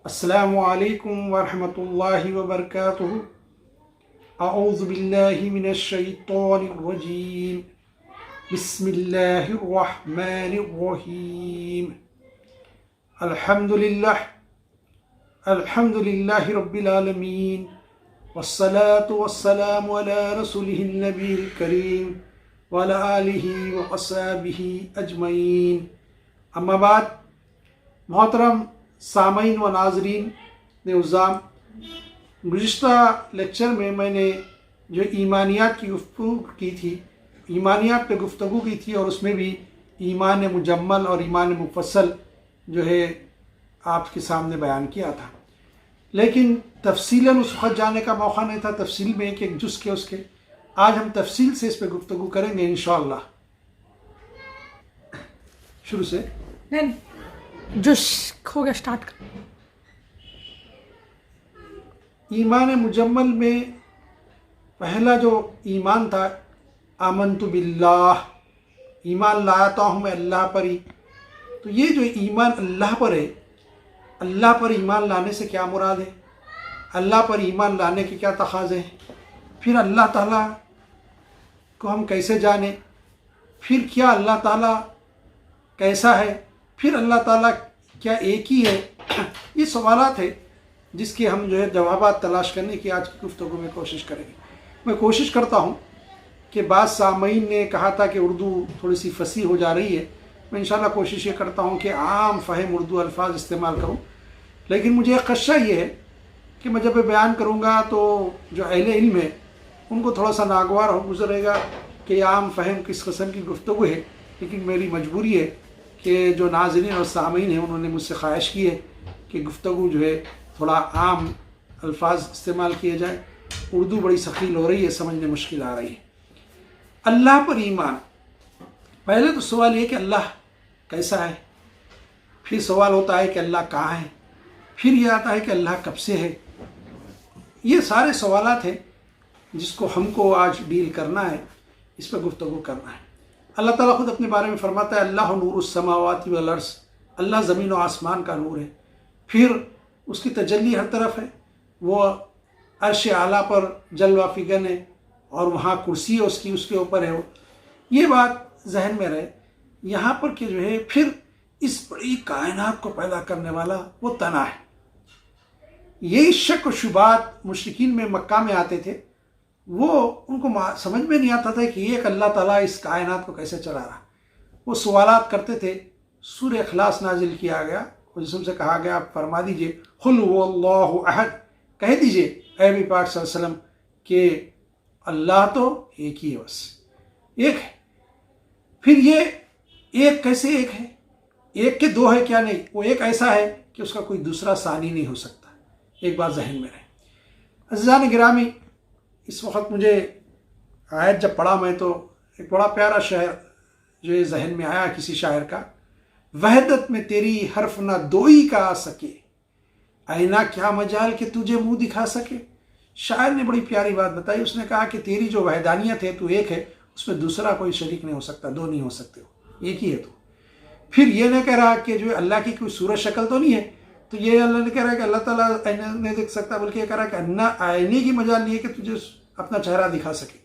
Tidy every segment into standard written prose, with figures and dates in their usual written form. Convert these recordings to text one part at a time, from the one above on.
अस्सलामु अलैकुम वरहमतुल्लाहि वबरकातुहू। अऊज़ु बिल्लाहि मिनश शैतानिर रजीम। बिस्मिल्लाहिर रहमानिर रहीम। अल्हम्दुलिल्लाहि रब्बिल आलमीन वस्सलातु वस्सलामु अला रसूलिहिन नबील करीम व अला आलिहि व अस्हाबिहि अजमईन। अम्मा बाद, मोहतरम सामईन व नाजरीन निज़ाम, गुज़िश्ता लेक्चर में मैंने जो ईमानियात की गुफ्तगू की थी, ईमानियात पे गुफ्तगू की थी और उसमें भी ईमान मुजम्मल और ईमान मुफस्सल जो है आपके सामने बयान किया था। लेकिन तफसीलन उस वक्त जाने का मौका नहीं था, तफसील में एक जुज़ के उसके। आज हम तफसील से इस पर गुफ्तगू करेंगे इंशाअल्लाह। शुरू से नहीं, जुश हो गया, स्टार्ट कर। ईमान मुजम्मल में पहला जो ईमान था, आमनतु बिल्लाह, ईमान लाता हूँ मैं अल्लाह पर ही। तो ये जो ईमान अल्लाह पर है, अल्लाह पर ईमान लाने से क्या मुराद है, अल्लाह पर ईमान लाने के क्या तकाज़े हैं, फिर अल्लाह ताला को हम कैसे जाने, फिर क्या अल्लाह ताला कैसा है, फिर अल्लाह ताला क्या एक ही है। ये सवालात है जिसके हम जो है जवाबात तलाश करने की आज की गुफ्तगू में कोशिश करेंगे। मैं कोशिश करता हूँ कि बाद सामईन ने कहा था कि उर्दू थोड़ी सी फसी हो जा रही है। मैं इंशाल्लाह कोशिश ये करता हूँ कि आम फ़हम उर्दू अल्फाज इस्तेमाल करूँ, लेकिन मुझे एक ख़दशा ये है कि मैं जब बयान करूँगा तो जो अहले इल्म है उनको थोड़ा सा नागवार हो गुजरेगा कि आम फ़हम किस किस्म की गुफ्तगू है। लेकिन मेरी मजबूरी है कि जो नाज़रीन और सामईन हैं उन्होंने मुझसे ख्वाहिश की है कि गुफ्तगू जो है थोड़ा आम अल्फाज इस्तेमाल किए जाए। उर्दू बड़ी सखील हो रही है, समझने मुश्किल आ रही है। अल्लाह पर ईमान, पहले तो सवाल ये कि अल्लाह कैसा है, फिर सवाल होता है कि अल्लाह कहाँ है, फिर ये आता है कि अल्लाह कब से है। ये सारे सवालात हैं जिसको हमको आज डील करना है, इस पर गुफ्तगू करना है। अल्लाह ताला खुद अपने बारे में फरमाता है, अल्लाह नूरुस समावाति वल अर्ज़, अल्लाह ज़मीन और आसमान का नूर है। फिर उसकी तजल्ली हर तरफ है, वो अर्श आला पर जलवा फिगन है और वहाँ कुर्सी है उसकी, उसके ऊपर है वो। ये बात जहन में रहे यहाँ पर कि जो है फिर इस बड़ी कायनात को पैदा करने वाला वो तना है। ये शक व शुबात मुशरिकीन में मक्का में आते थे, वो उनको समझ में नहीं आता था कि एक अल्लाह ताला इस कायनात को कैसे चला रहा। वो सवालात करते थे। सूरह इखलास नाजिल किया गया, जिसमें से कहा गया आप फरमा दीजिए कुल हुवल्लाहु अहद, कह दीजिए ऐ नबी पाक सल्लल्लाहु अलैहि वसल्लम कि अल्लाह तो एक ही है, बस एक है। फिर ये एक कैसे एक है, एक के दो है क्या, नहीं, वो एक ऐसा है कि उसका कोई दूसरा सानी नहीं हो सकता। एक बात जहन में रहे। अज़ीज़ान गिरामी, इस वक्त मुझे आयत जब पढ़ा मैं तो एक बड़ा प्यारा शेर जो ये जहन में आया किसी शायर का, वहदत में तेरी हर्फ ना दोई का आ सके, आईना क्या मजाल कि तुझे मुंह दिखा सके। शायर ने बड़ी प्यारी बात बताई। उसने कहा कि तेरी जो वहदानियत है, तू एक है, उसमें दूसरा कोई शरीक नहीं हो सकता, दो नहीं हो सकते हो, एक ही है तू। फिर ये नहीं कह रहा कि जो अल्लाह की कोई सूरत शक्ल तो नहीं है, तो ये अल्लाह ने कह रहा है कि अल्लाह ताला आईना नहीं देख सकता, बल्कि ये कह रहा है कि अन्ना आईने की मजाल नहीं है कि तुझे अपना चेहरा दिखा सके।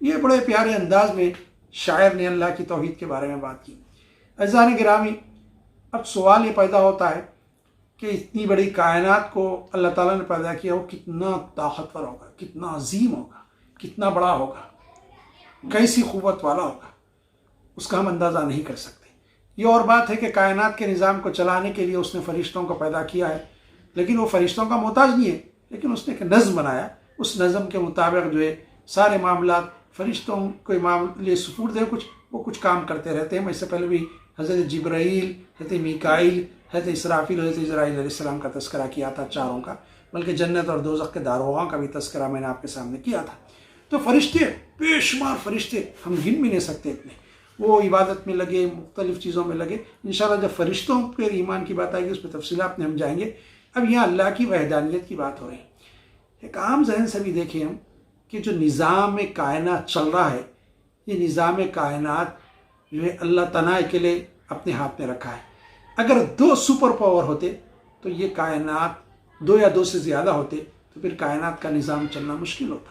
ये बड़े प्यारे अंदाज में शायर ने अल्लाह की तौहीद के बारे में बात की। अज़ीज़ान गिरामी, अब सवाल ये पैदा होता है कि इतनी बड़ी कायनात को अल्लाह ताला ने पैदा किया, वो कितना ताकतवर होगा, कितना अजीम होगा, कितना बड़ा होगा, कैसी क़ुव्वत वाला होगा, उसका हम अंदाज़ा नहीं कर सकते। ये और बात है कि कायनात के निज़ाम को चलाने के लिए उसने फ़रिश्तों को पैदा किया है, लेकिन वो फ़रिश्तों का मोहताज नहीं है, लेकिन उसने एक नज़्म बनाया। उस नज़्म के मुताबिक जो है सारे मामलात फ़रिश्तों के मामले सुपुर्द दे, वो कुछ काम करते रहते हैं। इससे पहले भी हज़रत जिब्राईल, हज़रत मीकाईल, हज़रत इसराफील, हज़रत इज़राईल अलैहिस्सलाम का तज़किरा किया था, चारों का, बल्कि जन्नत और दोज़ख के दारोगा का भी तज़किरा मैंने आपके सामने किया था। तो फ़रिश्ते, बेशुमार फ़रिश्ते, हम गिन भी नहीं सकते इतने। वो इबादत में लगे, मुख्तलिफ़ चीज़ों में लगे। इंशाअल्लाह जब फ़रिश्तों पर ईमान की बात आएगी उस पर तफसीलात में हम जाएंगे। अब यहाँ अल्लाह की वहदानियत की बात हो रही है। एक आम जहन से भी देखें हम कि जो निज़ाम कायनात चल रहा है, ये निज़ाम कायनात जो है अल्लाह तआला के लिए अपने हाथ में रखा है। अगर दो सुपर पावर होते तो ये कायनात 2 या 2 से ज़्यादा होते तो फिर कायनात का निज़ाम चलना मुश्किल होता,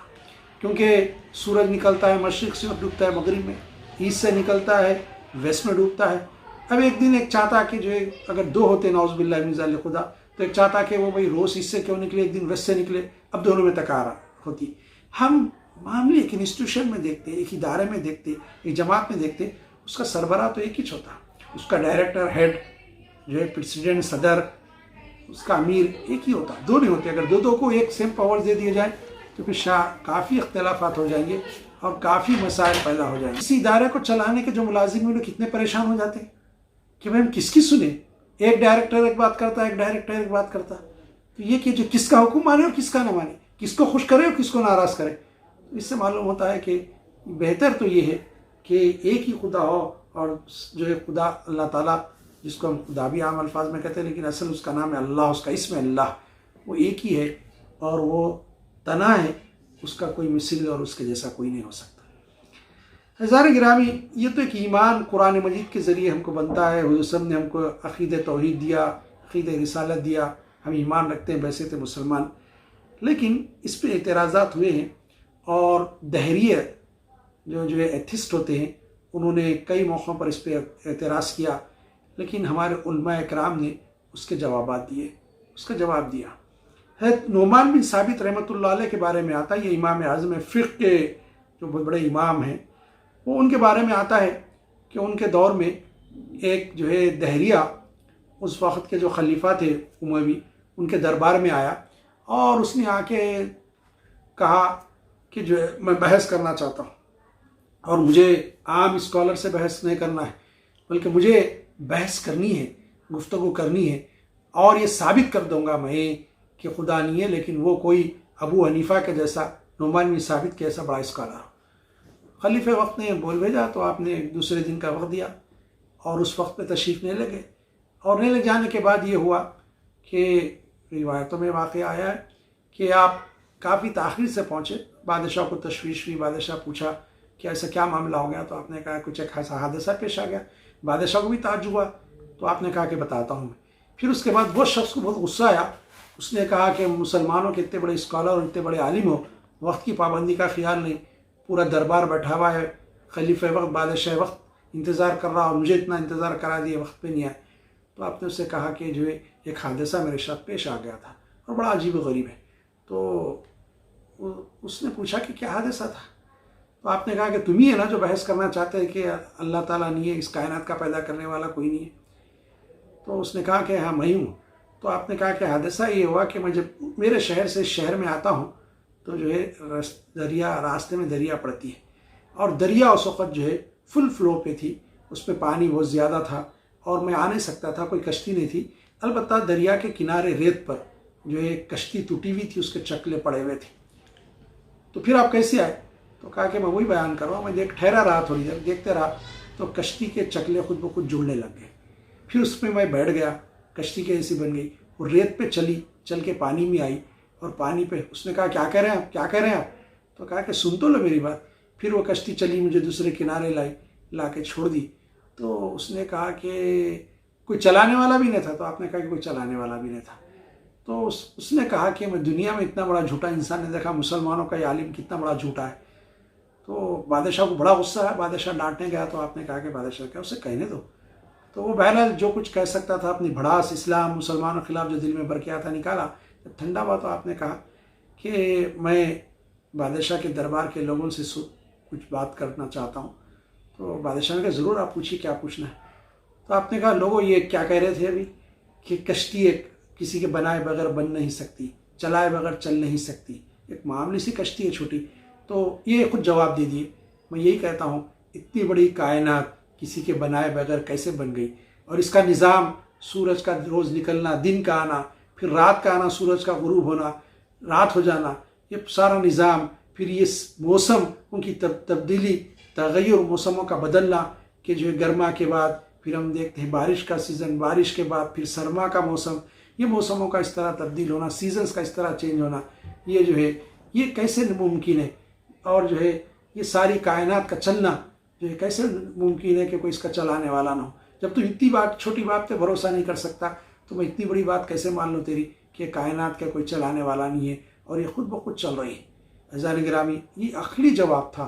क्योंकि सूरज निकलता है मशरिक़ से और डूबता है मगरिब में, ईस्ट से निकलता है वेस्ट में डूबता है। अब एक दिन एक चाहता कि जो है अगर 2 होते नाउज़ुबिल्लाह मिन ज़ालिक खुदा, तो एक चाहता कि वो भाई रोज़ ईस्ट से क्यों निकले, एक दिन वेस्ट से निकले, अब दोनों में तकारा होती। हम मामले एक इंस्टीट्यूशन में देखते, एक इदारे में देखते, एक जमात में देखते, उसका सरबराह तो एक ही होता, उसका डायरेक्टर हेड जो है प्रेसिडेंट सदर, उसका अमीर एक ही होता, 2 नहीं होते। अगर 2 को एक सेम पावर्स दे दिए जाए तो फिर काफ़ी इख्तलाफात हो जाएंगे और काफ़ी मसाइल पैदा हो जाएंगे। इसी इदारे को चलाने के जो मुलाजिम हैं, कितने परेशान हो जाते हैं कि भाई हम किसकी सुने, एक डायरेक्टर एक बात करता है, एक डायरेक्टर एक बात करता है, तो ये कि जो किसका हुक्म माने और किसका ना माने, किसको खुश करे और किसको नाराज़ करे। तो इससे मालूम होता है कि बेहतर तो ये है कि एक ही खुदा हो, और जो है खुदा अल्लाह ताला, जिसको हम खुदा भी आम अल्फाज में कहते हैं, लेकिन असल उसका नाम है अल्लाह, उसका इसम अल्लाह, वो एक ही है और वो तना है, उसका कोई मिसल और उसके जैसा कोई नहीं हो सकता। हज़ार गिरामी, ये तो एक ईमान कुरान मजीद के ज़रिए हमको बनता है। हुज़ूर सल्लल्लाहु अलैहि वसल्लम ने हमको अक़ीदे तौहीद दिया, अक़ीदे रिसालत दिया, हम ईमान रखते हैं, वैसे थे मुसलमान। लेकिन इस पर एतराज़ात हुए हैं और दहरिया जो एथिस्ट होते हैं, उन्होंने कई मौक़ों पर इस पर एतराज़ किया, लेकिन हमारे उलमा इकराम ने उसके जवाबात दिए, उसका जवाब दिया है। नुमान बिन साबित रहमतुल्लाह अलैह के बारे में आता है, ये इमाम आज़म फ़िक़्ह के जो बहुत बड़े इमाम हैं, वो उनके बारे में आता है कि उनके दौर में एक जो है दहरिया, उस वक़्त के जो खलीफा थे उमवी, उनके दरबार में आया और उसने आके कहा कि जो है मैं बहस करना चाहता हूँ और मुझे आम स्कॉलर से बहस नहीं करना है, बल्कि मुझे बहस करनी है, गुफ्तगू करनी है और ये साबित कर दूंगा मैं कि खुदा नहीं है, लेकिन वो कोई अबू हनीफा के जैसा, नुमान बिन साबित के ऐसा बड़ा स्कॉलर। खलीफे वक्त ने बोल भेजा तो आपने दूसरे दिन का वक्त दिया और उस वक्त पे तशरीफ़ नहीं लगे, और नहीं लग जाने के बाद ये हुआ कि रिवायतों में वाक़या आया है कि आप काफ़ी ताख़ीर से पहुँचे। बादशाह को तशवीश हुई, बादशाह पूछा कि ऐसा क्या मामला हो गया, तो आपने कहा कुछ एक ऐसा हादसा पेश आ गया। बादशाह को भी ताज्जुब हुआ, तो आपने कहा कि बताता हूँ मैं। फिर उसके बाद वो शख्स को बहुत गुस्सा आया, उसने कहा कि मुसलमानों के इतने बड़े स्कॉलर और इतने बड़े आलिम हो, वक्त की पाबंदी का ख्याल नहीं, पूरा दरबार बैठा हुआ है, खलीफे वक्त बादशाह वक्त इंतज़ार कर रहा और मुझे इतना इंतज़ार करा दिया, वक्त पे नहीं आए। तो आपने उससे कहा कि जो है एक हादसा मेरे साथ पेश आ गया था और बड़ा अजीब व गरीब है। तो उसने पूछा कि क्या हादसा था, तो आपने कहा कि तुम ही है ना जो बहस करना चाहते हैं कि अल्लाह ताला नहीं है, इस कायनात का पैदा करने वाला कोई नहीं है। तो उसने कहा कि हाँ मैं ही हूँ। तो आपने कहा कि हादसा ये हुआ कि मैं जब मेरे शहर से शहर में आता हूँ तो जो है दरिया, रास्ते में दरिया पड़ती है और दरिया उस वक़्त जो है फुल फ्लो पे थी, उस पर पानी बहुत ज़्यादा था और मैं आ नहीं सकता था, कोई कश्ती नहीं थी। अलबत्ता दरिया के किनारे रेत पर जो है कश्ती टूटी हुई थी, उसके चकले पड़े हुए थे। तो फिर आप कैसे आए? तो कहा कि मैं वही बयान कर रहा हूँ, मैं ठहरा रहा, थोड़ी देर देखते रहा तो कश्ती के चकले खुद ब खुद जुड़ने लग गए। फिर उसमें मैं बैठ गया, कश्ती कैसी बन गई, वो रेत पे चली, चल के पानी में आई और पानी पे उसने कहा क्या कह रहे हैं आप, क्या कह रहे हैं आप? तो कहा कि सुन तो लो मेरी बात। फिर वो कश्ती चली, मुझे दूसरे किनारे लाई, ला के छोड़ दी। तो उसने कहा कि कोई चलाने वाला भी नहीं था। तो आपने कहा कि कोई चलाने वाला भी नहीं था। तो उसने कहा कि मैं दुनिया में इतना बड़ा झूठा इंसान ने देखा, मुसलमानों का ये आलिम कितना बड़ा झूठा है। तो बादशाह को बड़ा गुस्सा है, बादशाह डांटने गया। तो आपने कहा कि बादशाह क्या, उसे कहने दो। तो वो बहरहाल जो कुछ कह सकता था, अपनी भड़ास इस्लाम मुसलमानों के खिलाफ जो दिल में बरकिया था निकाला। जब ठंडा हुआ तो आपने कहा कि मैं बादशाह के दरबार के लोगों से कुछ बात करना चाहता हूँ। तो बादशाह ने कहा ज़रूर, आप पूछिए क्या पूछना है। तो आपने कहा लोगों ये क्या कह रहे थे अभी कि कश्ती एक किसी के बनाए बगैर बन नहीं सकती, चलाए बगैर चल नहीं सकती, एक मामूली सी कश्ती है छोटी। तो ये खुद जवाब दे दिए। मैं यही कहता हूँ इतनी बड़ी कायनात किसी के बनाए बगैर कैसे बन गई, और इसका निज़ाम सूरज का रोज़ निकलना, दिन का आना, फिर रात का आना, सूरज का गुरूब होना, रात हो जाना, ये सारा निज़ाम, फिर ये मौसम उनकी तब्दीली, तग़य्युर मौसमों का बदलना कि जो है गर्मा के बाद फिर हम देखते हैं बारिश का सीज़न, बारिश के बाद फिर सरमा का मौसम, ये मौसमों का इस तरह तब्दील होना, सीजन्स का इस तरह चेंज होना, ये जो है ये कैसे मुमकिन है। और जो है ये सारी कायनात का चलना जो है कैसे मुमकिन है कि कोई इसका चलाने वाला ना हो। जब तो इतनी बात, छोटी बात पे भरोसा नहीं कर सकता, तो मैं इतनी बड़ी बात कैसे मान लूँ तेरी कि कायनात का कोई चलाने वाला नहीं है और ये खुद ब खुद चल रही है। अज़ान गिरामी, ये आखिरी जवाब था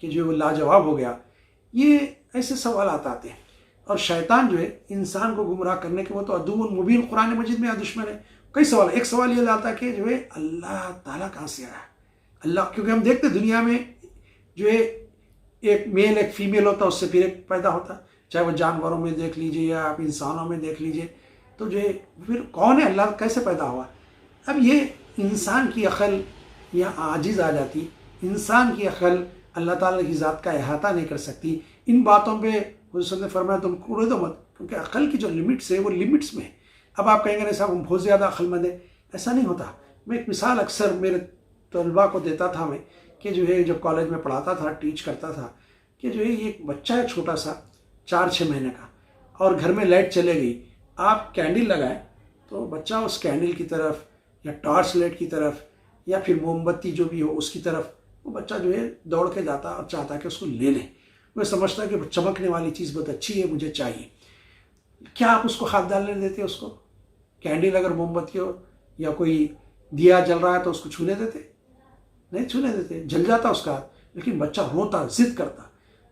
कि जो वो लाजवाब हो गया। ये ऐसे सवाल आते हैं और शैतान जो है इंसान को गुमराह करने के, वो तो अदुव्वुन मुबीन कुरान मजीद में दुश्मन है। कई सवाल, एक सवाल ये लाता है कि जो है अल्लाह ताला कहाँ से आया अल्लाह, क्योंकि हम देखते दुनिया में जो है एक मेल एक फीमेल होता है, उससे फिर एक पैदा होता है, चाहे वो जानवरों में देख लीजिए या आप इंसानों में देख लीजिए। तो जो है फिर कौन है अल्लाह, कैसे पैदा हुआ। अब ये इंसान की अकल यहाँ आजिज़ आ जाती, इंसान की अकल अल्लाह ताला की ज़ात का अहाता नहीं कर सकती। इन बातों पे हुज़ूर ने फरमाया तुम कूद दो मत, क्योंकि अकल की जो लिमिट्स है वो लिमिट्स में है। अब आप कहेंगे नहीं साहब हम बहुत ज़्यादा अक्लमंद है, ऐसा नहीं होता। मैं एक मिसाल अक्सर मेरे तलबा को देता था मैं, कि जो है जब कॉलेज में पढ़ाता था, टीच करता था, कि जो है एक बच्चा है छोटा सा 4-6 महीने का, और घर में लाइट चले गई, आप कैंडल लगाएं तो बच्चा उस कैंडल की तरफ या टॉर्च लाइट की तरफ या फिर मोमबत्ती जो भी हो उसकी तरफ वो बच्चा जो है दौड़ के जाता और चाहता कि उसको ले लें। वो समझता कि चमकने वाली चीज़ बहुत अच्छी है, मुझे चाहिए। क्या आप उसको हाथ डालने देते? उसको कैंडल अगर मोमबत्ती हो या कोई दिया जल रहा है तो उसको छूने देते? नहीं छूने देते, जल जाता उसका हाथ, लेकिन बच्चा रोता, जिद करता।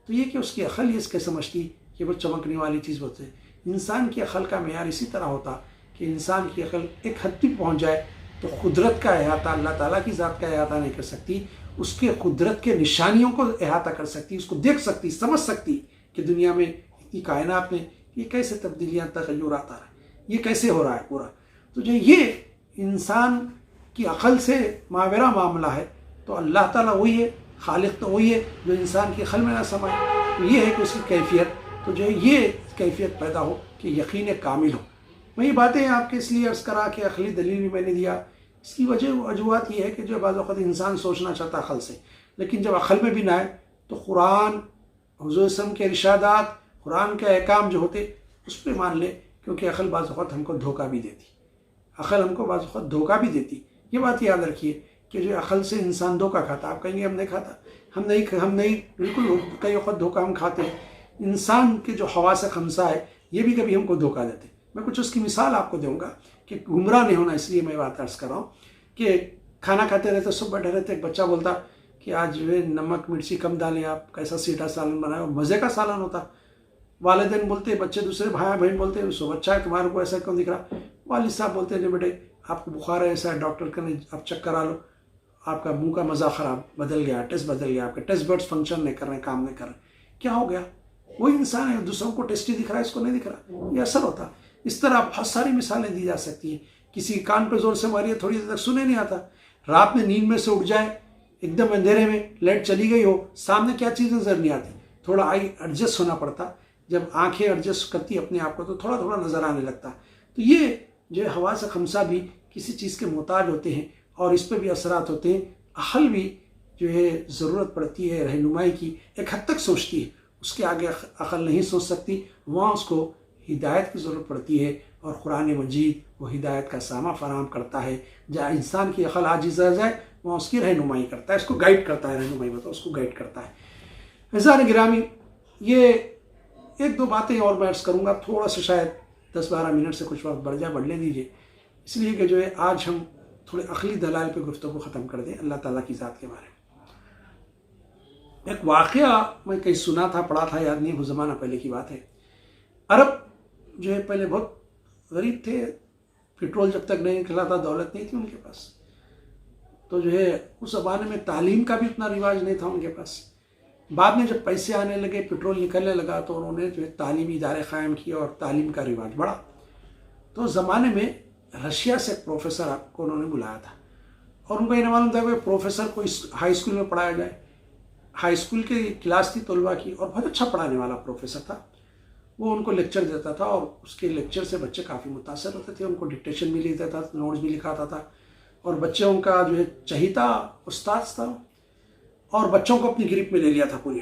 तो ये कि उसकी अकल ये इसके समझती कि वो चमकने वाली चीज़ होती है। इंसान की अकल का मेयार इसी तरह होता कि इंसान की अकल एक हद तक पहुँच जाए तो कुदरत का अहाता, अल्लाह ताला की ज़ात का अहाता नहीं कर सकती, उसके कुदरत के निशानियों को अहाता कर सकती, उसको देख सकती, समझ सकती कि दुनिया में इतनी कायनात में ये कैसे तब्दीलियाँ तग़य्युर आता है, ये कैसे हो रहा है पूरा। तो जो ये इंसान की अकल से मावेरा मामला है, तो अल्लाह ताला वही है, खालिक तो वही है जो इंसान की अकल में ना समाए। तो ये है कि उसकी कैफियत, तो जो ये कैफियत पैदा हो कि यकीन कामिल हो। मैं ये बातें आपके इसलिए अर्ज़ करा कि अखली दलील भी मैंने दिया। इसकी वजूहत ये है कि जो बाज़ वक़्त इंसान सोचना चाहता अक़ल से, लेकिन जब अक़ल में भी ना आए तो कुरान, हुज़ूर सल्लल्लाहु अलैहि वसल्लम के इरशादात, कुरान के अहकाम जो होते उस पर मान ले, क्योंकि अक़ल बाज़ वक़्त हमको धोखा भी देती, अक़ल हमको बाज़ वक़्त धोखा भी देती। ये बात याद रखिए कि जो अक़ल से इंसान धोखा खाता। आप कहेंगे हम नहीं खाता, हम नहीं, बिल्कुल कई वक़्त धोखा हम खाते हैं। इंसान के जो हवास खमसा है ये भी कभी हमको धोखा देते। मैं कुछ उसकी मिसाल आपको दूंगा कि गुमराह नहीं होना, इसलिए मैं बात अर्ज़ कर रहा हूँ कि खाना खाते रहते सब बैठे रहते, एक बच्चा बोलता कि आज जो है नमक मिर्ची कम डालें, आप कैसा सीधा सालन बनाए, और मज़े का सालन होता। वालिदैन बोलते, बच्चे दूसरे भाई बहन बोलते सब अच्छा है, तुम्हारे को ऐसा क्यों दिख रहा। वालिद साहब बोलते नहीं बेटे आपको बुखार है, ऐसा है, डॉक्टर का नहीं, आप चेक करा लो, आपका मुँह का मज़ा ख़राब बदल गया, टेस्ट बदल गया, आपके टेस्ट बर्ड्स फंक्शन नहीं कर रहे, काम नहीं कर रहे, क्या हो गया। वही इंसान है, दूसरों को टेस्टी दिख रहा है, इसको नहीं दिख रहा, ये असर होता। इस तरह बहुत सारी मिसालें दी जा सकती हैं। किसी कान पे जोर से मारिए, थोड़ी देर तक सुने नहीं आता, रात में नींद में से उठ जाए, एकदम अंधेरे में लाइट चली गई हो, सामने क्या चीज़ नज़र नहीं आती, थोड़ा आई एडजस्ट होना पड़ता। जब आंखें एडजस्ट करती अपने आप को तो थोड़ा थोड़ा नज़र आने लगता। तो ये जो हवा से खमसा भी किसी चीज़ के मोहताज होते हैं और इस पर भी असरात होते हैं। अक़ल भी जो है ज़रूरत पड़ती है रहनुमाई की, एक हद तक सोचती है, उसके आगे अक़ल नहीं सोच सकती, वहाँ उसको हिदायत की ज़रूरत पड़ती है। और कुरान मजीद वो हिदायत का सामा फराहम करता है। जहाँ इंसान की अक़ल आजिज़ आ जाए वहाँ उसकी रहनुमाई करता है, उसको गाइड करता है, रहनुमाई मतलब उसको गाइड करता है। अज़ान गिरामी, ये एक दो बातें और मैं अर्ज़ करूँगा, थोड़ा सा शायद 10-12 मिनट से कुछ वक्त बढ़ने दीजिए, इसलिए कि जो है आज हम थोड़े अक़ली दलाल पे गुफ्तगू ख़त्म कर दें अल्लाह ताला की ज़ात के बारे में। एक वाक़या मैं कहीं सुना था, पढ़ा था, याद नहीं, कुछ ज़माना पहले की बात है। अरब जो है पहले बहुत गरीब थे, पेट्रोल जब तक नहीं निकला था, दौलत नहीं थी उनके पास, तो जो है उस ज़माने में तालीम का भी उतना रिवाज नहीं था उनके पास। बाद में जब पैसे आने लगे, पेट्रोल निकलने लगा, तो उन्होंने जो है तालीमी इदारे क़ायम किए और तालीम का रिवाज बढ़ा। तो ज़माने में रशिया से प्रोफेसर को उन्होंने बुलाया था और उनको ये मालूम था कि प्रोफेसर को इस हाई स्कूल में पढ़ाया जाए। हाई स्कूल की क्लास थी तलबा की और बहुत अच्छा पढ़ाने वाला प्रोफेसर था। वो उनको लेक्चर देता था और उसके लेक्चर से बच्चे काफ़ी मुतासर होते थे, उनको डिक्टेशन भी लिखता था, नोट्स भी लिखाता था और बच्चे उनका जो है चहीता उस्ताद था और बच्चों को अपनी गिरफ्त में ले लिया था, पूरी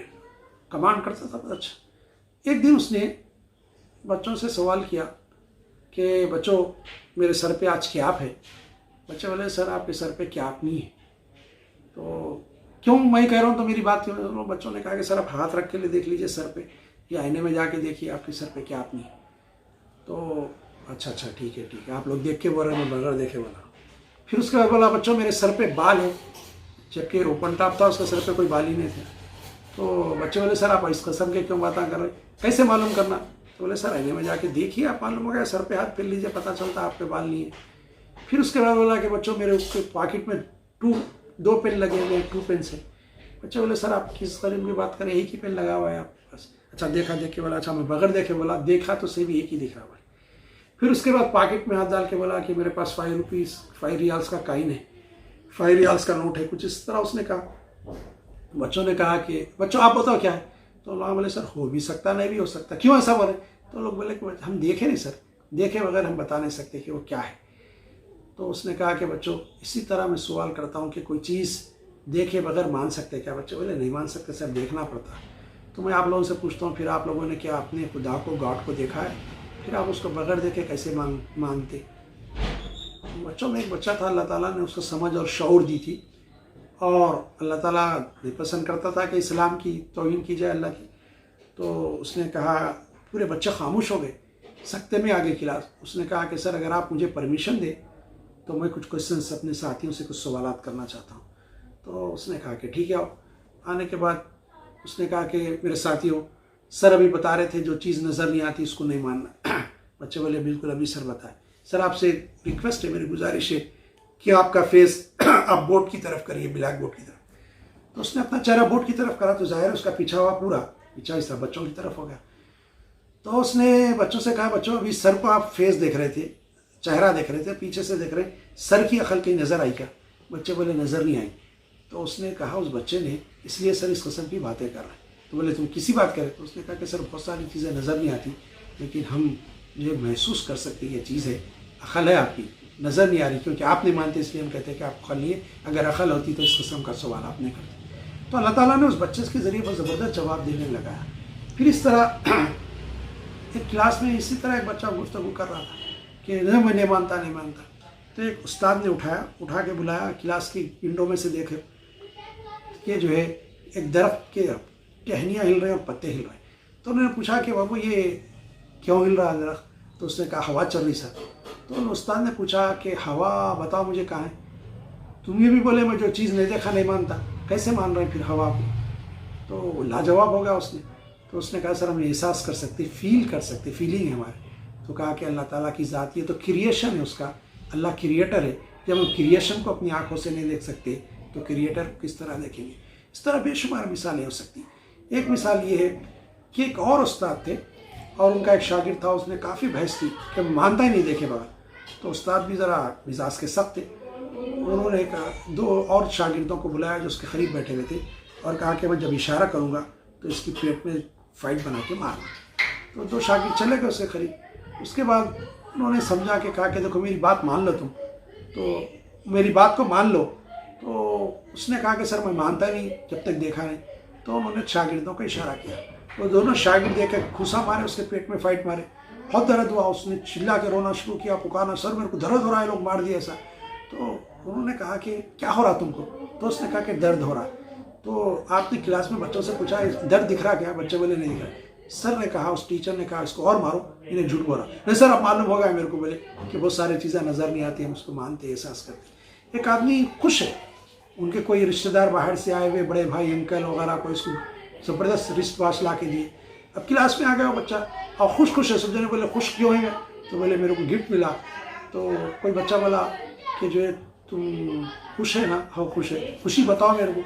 कमांड करता था बहुत अच्छा। एक दिन उसने बच्चों से सवाल किया कि बच्चों मेरे सर पे आज कैप है। बच्चे बोले सर आपके सर पे कैप नहीं है। तो क्यों मैं कह रहा हूँ तो मेरी बात क्यों। बच्चों ने कहा कि सर आप हाथ रख के देख लीजिए सर पे, या आईने में जाके देखिए आपके सर पे कैप नहीं। तो अच्छा अच्छा ठीक है, आप लोग देख के बोल रहे हैं, मैं बगैर देखे बोला। फिर उसके बाद बोला बच्चों मेरे सर पे बाल है, जबकि ओपन टॉप था, उसके सर पे कोई बाल ही नहीं थे। तो बच्चे बोले सर आप इस किस्म के क्यों बातें कर रहे, कैसे मालूम करना? तो बोले सर आईने में जाके देखिए, आप मालूम हो गया, सर पे हाथ फेर लीजिए, पता चलता आप पे बाल नहीं है। फिर उसके बाद बोला कि बच्चों मेरे उसके पॉकेट में दो पेन लगे हुए हैं, 2 पेन से। बच्चे बोले सर आप किस करीब की बात करें, एक ही पेन लगा हुआ है आप बस। अच्छा देखा, देख के बोला अच्छा, मैं बगैर देखे बोला, देखा तो सही भी एक ही दिख रहा है। फिर उसके बाद पॉकेट में हाथ डाल के बोला कि मेरे पास 5 रियाल्स का काइन है, 5 रियाल्स का नोट है, कुछ इस तरह उसने कहा। बच्चों ने कहा कि बच्चों आप बताओ क्या है? तो लोग बोले सर हो भी सकता नहीं भी हो सकता, क्यों ऐसा बोले? तो लोग बोले कि हम देखे नहीं सर, देखे बगैर हम बता नहीं सकते कि वो क्या है। तो उसने कहा कि बच्चों इसी तरह मैं सवाल करता हूँ कि कोई चीज़ देखे बगैर मान सकते क्या? बच्चे बोले नहीं मान सकते सर, देखना पड़ता है। तो मैं आप लोगों से पूछता हूँ, फिर आप लोगों ने क्या अपने खुदा को, गॉड को देखा है? फिर आप उसको बगैर देखे कैसे मानते? बच्चों में एक बच्चा था, अल्लाह ताला ने उसको समझ और शऊर दी थी, और अल्लाह ताला ये पसंद करता था कि इस्लाम की तौहीन की जाए, अल्लाह की। तो उसने कहा, पूरे बच्चे खामोश हो गए, सख्ते में आगे क्लास। उसने कहा कि सर अगर आप मुझे परमिशन दे तो मैं कुछ क्वेश्चंस अपने साथियों से कुछ सवालात करना चाहता हूँ। तो उसने कहा कि ठीक है आओ। आने के बाद उसने कहा कि मेरे साथियों, सर अभी बता रहे थे जो चीज़ नज़र नहीं आती उसको नहीं मानना। बच्चे बोले बिल्कुल अभी सर बताए। सर आपसे रिक्वेस्ट है, मेरी गुजारिश है कि आपका फेस आप बोर्ड की तरफ करिए, ब्लैक बोर्ड की तरफ। तो उसने अपना चेहरा बोर्ड की तरफ करा, तो जाहिर है उसका पीछा हुआ पूरा पीछा हिस्सा बच्चों की तरफ हो गया। तो उसने बच्चों से कहा बच्चों अभी सर को आप फेस देख रहे थे, चेहरा देख रहे थे, पीछे से देख रहे, सर की अकल कहीं नज़र आई क्या? बच्चे बोले नज़र नहीं आई। तो उसने कहा उस बच्चे ने, इसलिए सर इस किस्म की बातें कर रहे हैं। तो बोले तुम किसी बात करें? तो उसने कहा कि सर बहुत सारी चीज़ें नज़र नहीं आती, लेकिन हम ये महसूस कर सकते ये चीज़ है, अकल है आपकी, नज़र नहीं आ रही, क्योंकि आप नहीं मानते इसलिए हम कहते हैं कि आप अकल नहीं है। अगर अकल होती तो इस किस्म का सवाल आप नहीं करते। तो अल्लाह ताला ने उस बच्चे के ज़रिए बहुत ज़बरदस्त जवाब देने लगाया। फिर इस तरह एक क्लास में इसी तरह एक बच्चा गुफ्तगू कर रहा था कि मैं नहीं मानता। तो एक उस्ताद ने उठा के बुलाया, क्लास की विंडो में से देखे कि जो है एक दरख्त के टहनियाँ हिल रहे हैं और पत्ते हिल रहे हैं। तो उन्होंने पूछा कि बाबू ये क्यों हिल रहा है दरख्त? तो उसने कहा हवा चल रही सर। तो उस्ताद ने पूछा कि हवा बताओ मुझे कहाँ है? तुम ये भी बोले मैं जो चीज़ नहीं देखा नहीं मानता, कैसे मान रहे हैं फिर हवा को? तो लाजवाब हो गया उसने। तो उसने कहा सर हम एहसास कर सकते, फील कर सकते, फीलिंग है हमारे। तो कहा कि अल्लाह ताला की ज़ात, ये तो क्रिएशन है उसका, अल्लाह क्रिएटर है। जब हम क्रिएशन को अपनी आंखों से नहीं देख सकते तो क्रिएटर को किस तरह देखेंगे? इस तरह बेशुमार मिसालें हो सकती। एक मिसाल ये है कि एक और उस्ताद थे और उनका एक शागिर्द था, उसने काफ़ी बहस की कि मानता ही नहीं देखे बगैर। तो उस्ताद भी ज़रा मिजाज के सख्त थे। उन्होंने दो और शागिर्दों को बुलाया जो उसके करीब बैठे हुए थे और कहा कि मैं जब इशारा करूँगा तो इसकी पेट में फाइट बना के मारना। तो 2 शागिर्द चले गए उसके करीब। उसके बाद उन्होंने समझा के कहा कि देखो मेरी बात मान लो तुम, तो मेरी बात को मान लो। तो उसने कहा कि सर मैं मानता नहीं जब तक देखा नहीं। तो उन्होंने शागिर्दों को इशारा किया, वो दोनों शागिर्द देकर घुसा मारे, उसके पेट में फाइट मारे, बहुत दर्द हुआ। उसने चिल्ला के रोना शुरू किया, पुकारना, सर मेरे को दर्द हो रहा है, लोग मार दिए ऐसा। तो उन्होंने कहा कि क्या हो रहा तुमको? तो उसने कहा कि दर्द हो रहा। तो आपने क्लास में बच्चों से पूछा दर्द दिख रहा क्या? बच्चे बोले नहीं दिख रहा। सर ने कहा, उस टीचर ने कहा इसको और मारो, इन्हें झूठ बोला। नहीं सर अब मालूम होगा मेरे को, बोले कि बहुत सारी चीज़ें नज़र नहीं आती, हम उसको मानते एहसास करते। एक आदमी खुश है, उनके कोई रिश्तेदार बाहर से आए हुए, बड़े भाई अंकल वगैरह को इसको ज़बरदस्त रिश्त वाश ला के दिए। अब क्लास में आ गया वो बच्चा और खुश है। सब जने बोले खुश क्यों है? तो बोले मेरे को गिफ्ट मिला। तो कोई बच्चा बोला कि जो है तुम खुश है ना? हाँ खुश है। खुशी बताओ मेरे को।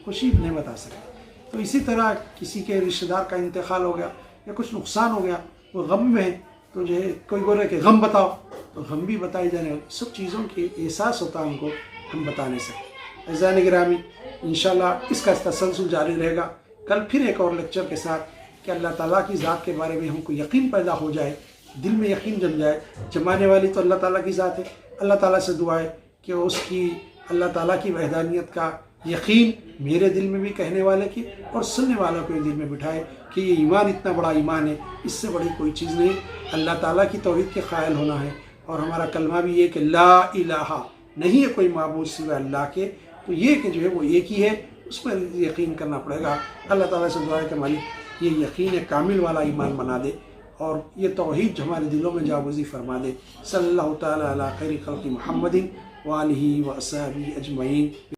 खुशी नहीं बता सकते। तो इसी तरह किसी के रिश्तेदार का इंतकाल हो गया या कुछ नुकसान हो गया, वो गम में है, तो जो है कोई बोल रहे कि गम बताओ, तो गम भी बताई जाने वाली सब चीज़ों के एहसास होता है हमको, हम बता नहीं सकते। अज़ान गिरामी, इंशाल्लाह इसका तसलसल जारी रहेगा। कल फिर एक और लेक्चर के साथ कि अल्लाह ताला की ज़ात के बारे में हमको यकीन पैदा हो जाए, दिल में यकीन जम जाए। जमाने वाली तो अल्लाह ताला की ज़ात है। अल्लाह ताला से दुआ है कि उसकी, अल्लाह ताला की वहदानियत का यकीन मेरे दिल में भी कहने वाले की और सुनने वालों के दिल में बिठाए कि ये ईमान इतना बड़ा ईमान है, इससे बड़ी कोई चीज़ नहीं। अल्लाह ताला की तौहीद के क़ाइल होना है और हमारा कलमा भी ये कि ला इलाहा, नहीं है कोई माबूद सिवा अल्लाह के। तो ये कि जो है वो एक ही है, उस पर यकीन करना पड़ेगा। अल्लाह ताला से दुआ है कि मालिक ये यकीन कामिल वाला ईमान बना दे और ये तौहीद हमारे दिलों में जागुज़ी फरमा दे। सल्लल्लाहु ताला अला खैरि खल्क़ि मुहम्मदिन व आलिहि व अस्हाबिहि अजमईन।